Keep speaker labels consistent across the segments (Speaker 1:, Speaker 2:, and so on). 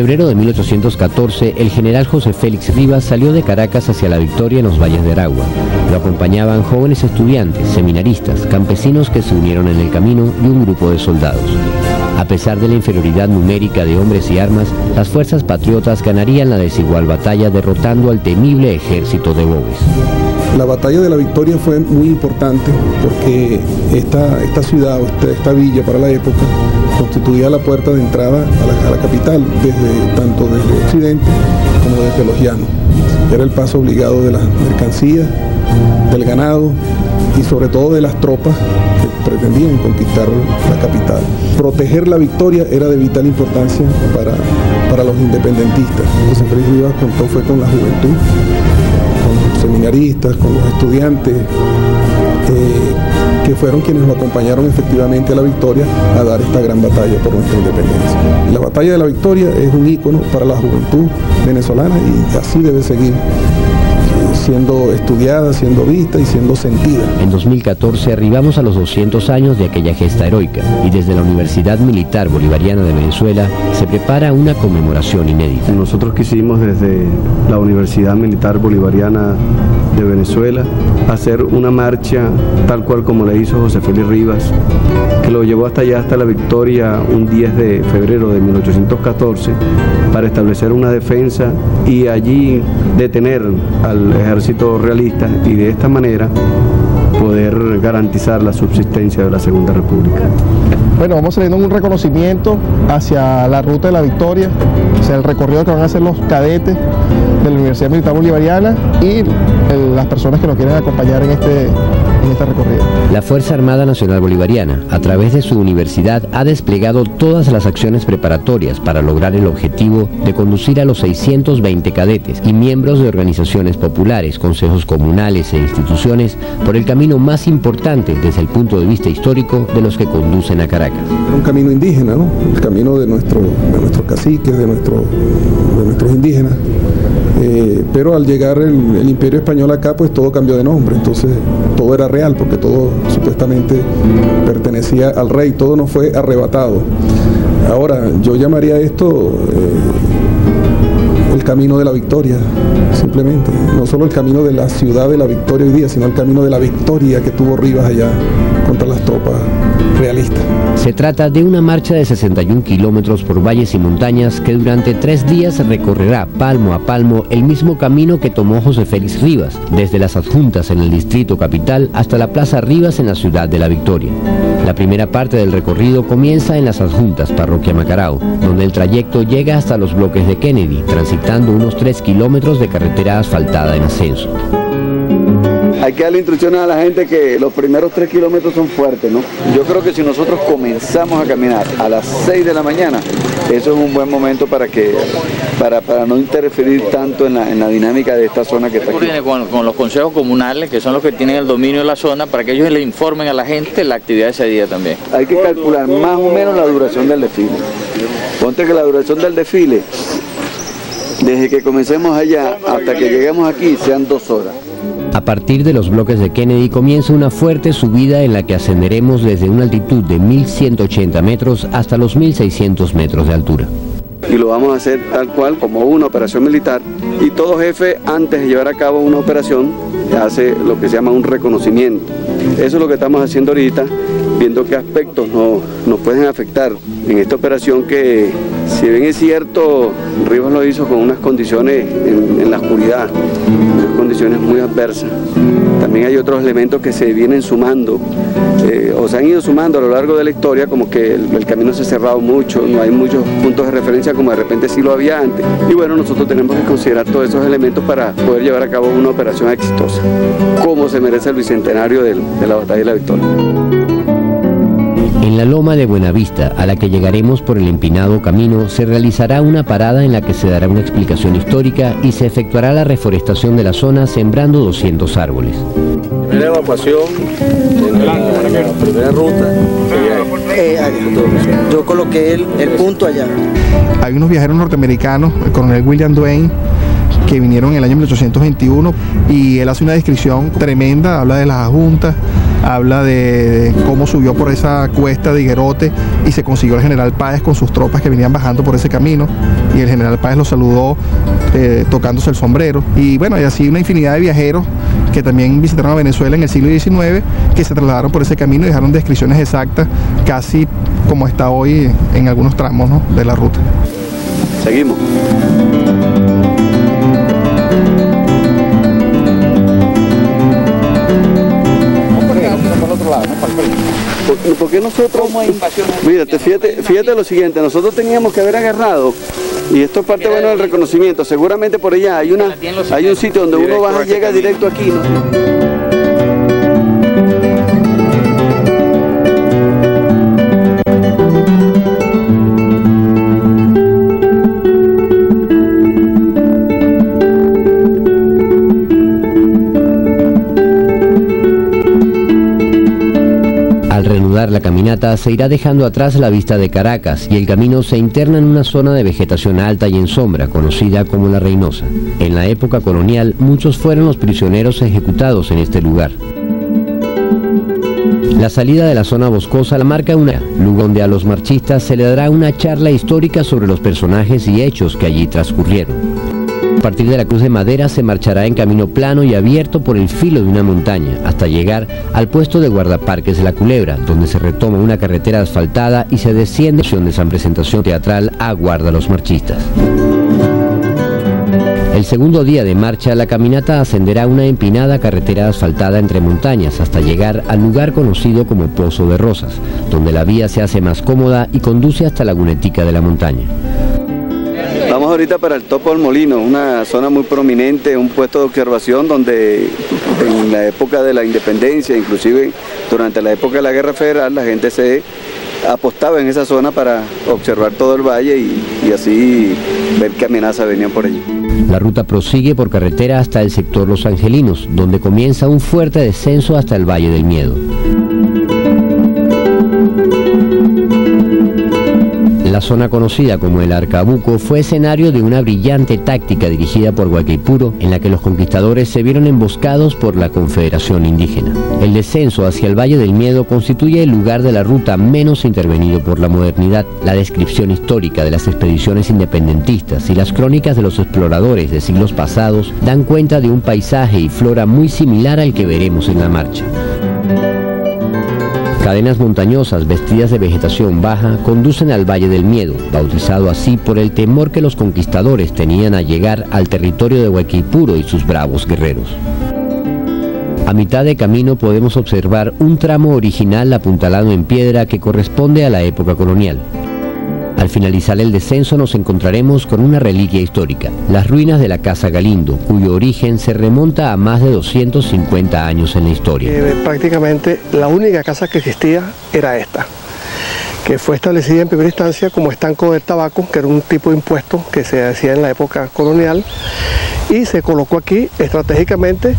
Speaker 1: febrero de 1814, el general José Félix Rivas salió de Caracas hacia la Victoria en los valles de Aragua. Lo acompañaban jóvenes estudiantes, seminaristas, campesinos que se unieron en el camino y un grupo de soldados. A pesar de la inferioridad numérica de hombres y armas, las fuerzas patriotas ganarían la desigual batalla derrotando al temible ejército de Boves.
Speaker 2: La batalla de la Victoria fue muy importante porque esta ciudad, esta villa para la época, constituía la puerta de entrada a la capital, tanto desde Occidente como desde los llanos. Era el paso obligado de las mercancías, del ganado y sobre todo de las tropas que pretendían conquistar la capital. Proteger la Victoria era de vital importancia para los independentistas. José Félix Rivas contó fue con la juventud, con los seminaristas, con los estudiantes, que fueron quienes lo acompañaron efectivamente a la Victoria a dar esta gran batalla por nuestra independencia. La batalla de la Victoria es un ícono para la juventud venezolana y así debe seguir siendo estudiada, siendo vista y siendo sentida.
Speaker 1: En 2014 arribamos a los 200 años de aquella gesta heroica y desde la Universidad Militar Bolivariana de Venezuela se prepara una conmemoración inédita.
Speaker 3: Nosotros quisimos desde la Universidad Militar Bolivariana de Venezuela hacer una marcha tal cual como la hizo José Félix Rivas, que lo llevó hasta allá, hasta la Victoria, un 10 de febrero de 1814, para establecer una defensa y allí detener al ejército realista y de esta manera poder garantizar la subsistencia de la Segunda República.
Speaker 4: Bueno, vamos saliendo en un reconocimiento hacia la ruta de la Victoria, hacia el recorrido que van a hacer los cadetes de la Universidad Militar Bolivariana y las personas que nos quieren acompañar en este recorrido.
Speaker 1: La Fuerza Armada Nacional Bolivariana, a través de su universidad, ha desplegado todas las acciones preparatorias para lograr el objetivo de conducir a los 620 cadetes y miembros de organizaciones populares, consejos comunales e instituciones por el camino más importante desde el punto de vista histórico de los que conducen a Caracas.
Speaker 2: Era un camino indígena, ¿no? El camino de nuestros caciques, de nuestros indígenas. Pero al llegar el Imperio Español acá, pues todo cambió de nombre, entonces todo era real, porque todo supuestamente pertenecía al rey, todo nos fue arrebatado. Ahora, yo llamaría esto el camino de la victoria, simplemente. No solo el camino de la ciudad de la Victoria hoy día, sino el camino de la victoria que tuvo Rivas allá contra las tropas realistas.
Speaker 1: Se trata de una marcha de 61 kilómetros por valles y montañas que durante 3 días recorrerá palmo a palmo el mismo camino que tomó José Félix Rivas, desde las Adjuntas en el Distrito Capital hasta la Plaza Rivas en la ciudad de La Victoria. La primera parte del recorrido comienza en las Adjuntas, parroquia Macarao, donde el trayecto llega hasta los bloques de Kennedy, transitando unos 3 kilómetros de carretera asfaltada en ascenso.
Speaker 5: Hay que darle instrucciones a la gente que los primeros 3 kilómetros son fuertes, ¿no? Yo creo que si nosotros comenzamos a caminar a las 6 de la mañana, eso es un buen momento para no interferir tanto en la dinámica de esta zona que está aquí.
Speaker 6: Con los consejos comunales, que son los que tienen el dominio de la zona, para que ellos le informen a la gente la actividad de ese día también.
Speaker 5: Hay que calcular más o menos la duración del desfile. Ponte que la duración del desfile, desde que comencemos allá hasta que lleguemos aquí, sean 2 horas.
Speaker 1: A partir de los bloques de Kennedy comienza una fuerte subida en la que ascenderemos desde una altitud de 1180 metros hasta los 1600 metros de altura.
Speaker 5: Y lo vamos a hacer tal cual como una operación militar, y todo jefe antes de llevar a cabo una operación hace lo que se llama un reconocimiento. Eso es lo que estamos haciendo ahorita, viendo qué aspectos nos pueden afectar en esta operación que, si bien es cierto, Rivas lo hizo con unas condiciones en la oscuridad, unas condiciones muy adversas. También hay otros elementos que se vienen sumando, o se han ido sumando a lo largo de la historia, como que el camino se ha cerrado mucho, no hay muchos puntos de referencia como de repente sí lo había antes. Y bueno, nosotros tenemos que considerar todos esos elementos para poder llevar a cabo una operación exitosa, como se merece el bicentenario de la Batalla de la Victoria.
Speaker 1: En la loma de Buenavista, a la que llegaremos por el empinado camino, se realizará una parada en la que se dará una explicación histórica y se efectuará la reforestación de la zona sembrando 200 árboles.
Speaker 7: Primera evacuación en la primera ruta.
Speaker 8: Yo coloqué el punto allá.
Speaker 4: Hay unos viajeros norteamericanos, el coronel William Duane, que vinieron en el año 1821 y él hace una descripción tremenda, habla de las adjuntas, habla de cómo subió por esa cuesta de Higuerote y se consiguió el general Páez con sus tropas que venían bajando por ese camino, y el general Páez lo saludó tocándose el sombrero. Y bueno, y así una infinidad de viajeros que también visitaron a Venezuela en el siglo XIX, que se trasladaron por ese camino y dejaron descripciones exactas, casi como está hoy en algunos tramos, ¿no?, de la ruta.
Speaker 5: Seguimos. Porque nosotros, mira, fíjate lo siguiente, nosotros teníamos que haber agarrado, y esto es parte bueno del reconocimiento, seguramente por allá hay un sitio donde uno baja y llega directo aquí, ¿no?
Speaker 1: La caminata se irá dejando atrás la vista de Caracas y el camino se interna en una zona de vegetación alta y en sombra, conocida como La Reynosa. En la época colonial, muchos fueron los prisioneros ejecutados en este lugar. La salida de la zona boscosa la marca una lugar donde a los marchistas se le dará una charla histórica sobre los personajes y hechos que allí transcurrieron. A partir de la Cruz de Madera se marchará en camino plano y abierto por el filo de una montaña, hasta llegar al puesto de guardaparques de La Culebra, donde se retoma una carretera asfaltada y se desciende de San Presentación Teatral a Guarda a los Marchistas. El segundo día de marcha, la caminata ascenderá una empinada carretera asfaltada entre montañas hasta llegar al lugar conocido como Pozo de Rosas, donde la vía se hace más cómoda y conduce hasta la Gunetica de la montaña.
Speaker 5: Vamos ahorita para el Topo del Molino, una zona muy prominente, un puesto de observación donde en la época de la independencia, inclusive durante la época de la Guerra Federal, la gente se apostaba en esa zona para observar todo el valle y así ver qué amenazas venían por allí.
Speaker 1: La ruta prosigue por carretera hasta el sector Los Angelinos, donde comienza un fuerte descenso hasta el Valle del Miedo. La zona conocida como el Arcabuco fue escenario de una brillante táctica dirigida por Guaycaipuro, en la que los conquistadores se vieron emboscados por la Confederación Indígena. El descenso hacia el Valle del Miedo constituye el lugar de la ruta menos intervenido por la modernidad. La descripción histórica de las expediciones independentistas y las crónicas de los exploradores de siglos pasados dan cuenta de un paisaje y flora muy similar al que veremos en la marcha. Cadenas montañosas vestidas de vegetación baja conducen al Valle del Miedo, bautizado así por el temor que los conquistadores tenían a llegar al territorio de Guaycaipuro y sus bravos guerreros. A mitad de camino podemos observar un tramo original apuntalado en piedra que corresponde a la época colonial. Al finalizar el descenso nos encontraremos con una reliquia histórica, las ruinas de la Casa Galindo, cuyo origen se remonta a más de 250 años en la historia.
Speaker 4: Prácticamente la única casa que existía era esta, que fue establecida en primera instancia como estanco del tabaco, que era un tipo de impuesto que se hacía en la época colonial, y se colocó aquí estratégicamente,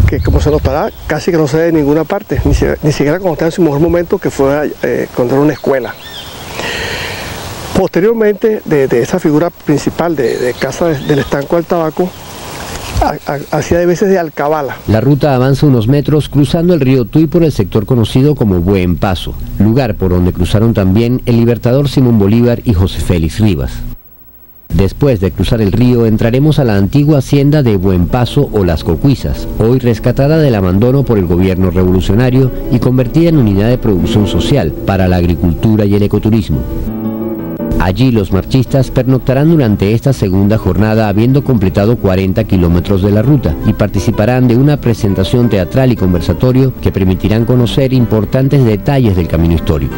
Speaker 4: que como se notará, casi que no se ve en ninguna parte, ni siquiera cuando estaba en su mejor momento, que fue cuando era una escuela. Posteriormente, de esa figura principal de casa del estanco del tabaco, hacía de veces de alcabala.
Speaker 1: La ruta avanza unos metros cruzando el río Tuy por el sector conocido como Buen Paso, lugar por donde cruzaron también el libertador Simón Bolívar y José Félix Rivas. Después de cruzar el río entraremos a la antigua hacienda de Buen Paso o Las Cocuizas, hoy rescatada del abandono por el gobierno revolucionario y convertida en unidad de producción social para la agricultura y el ecoturismo. Allí los marchistas pernoctarán durante esta segunda jornada habiendo completado 40 kilómetros de la ruta y participarán de una presentación teatral y conversatorio que permitirán conocer importantes detalles del camino histórico.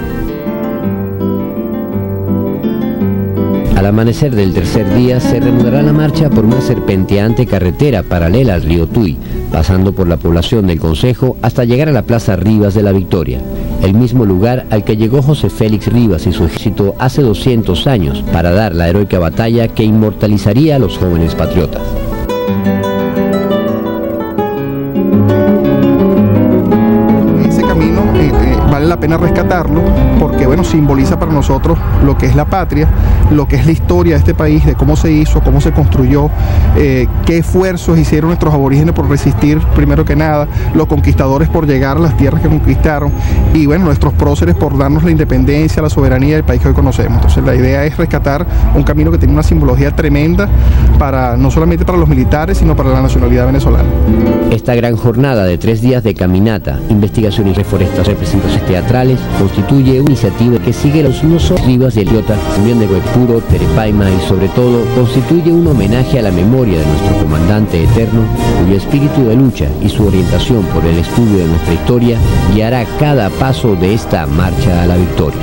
Speaker 1: Al amanecer del tercer día se reanudará la marcha por una serpenteante carretera paralela al río Tuy, pasando por la población del Concejo hasta llegar a la Plaza Rivas de la Victoria, el mismo lugar al que llegó José Félix Rivas y su ejército hace 200 años para dar la heroica batalla que inmortalizaría a los jóvenes patriotas.
Speaker 4: la pena rescatarlo porque, bueno, simboliza para nosotros lo que es la patria, lo que es la historia de este país, de cómo se hizo, cómo se construyó, qué esfuerzos hicieron nuestros aborígenes por resistir, primero que nada, los conquistadores por llegar a las tierras que conquistaron y, bueno, nuestros próceres por darnos la independencia, la soberanía del país que hoy conocemos. Entonces la idea es rescatar un camino que tiene una simbología tremenda para, no solamente para los militares, sino para la nacionalidad venezolana.
Speaker 1: Esta gran jornada de 3 días de caminata, investigación y reforestación, representaciones teatrales, constituye una iniciativa que sigue los usos Rivas de Eliota, Unión de Guaypuro, Terepaima y sobre todo constituye un homenaje a la memoria de nuestro comandante eterno, cuyo espíritu de lucha y su orientación por el estudio de nuestra historia guiará cada paso de esta marcha a la victoria.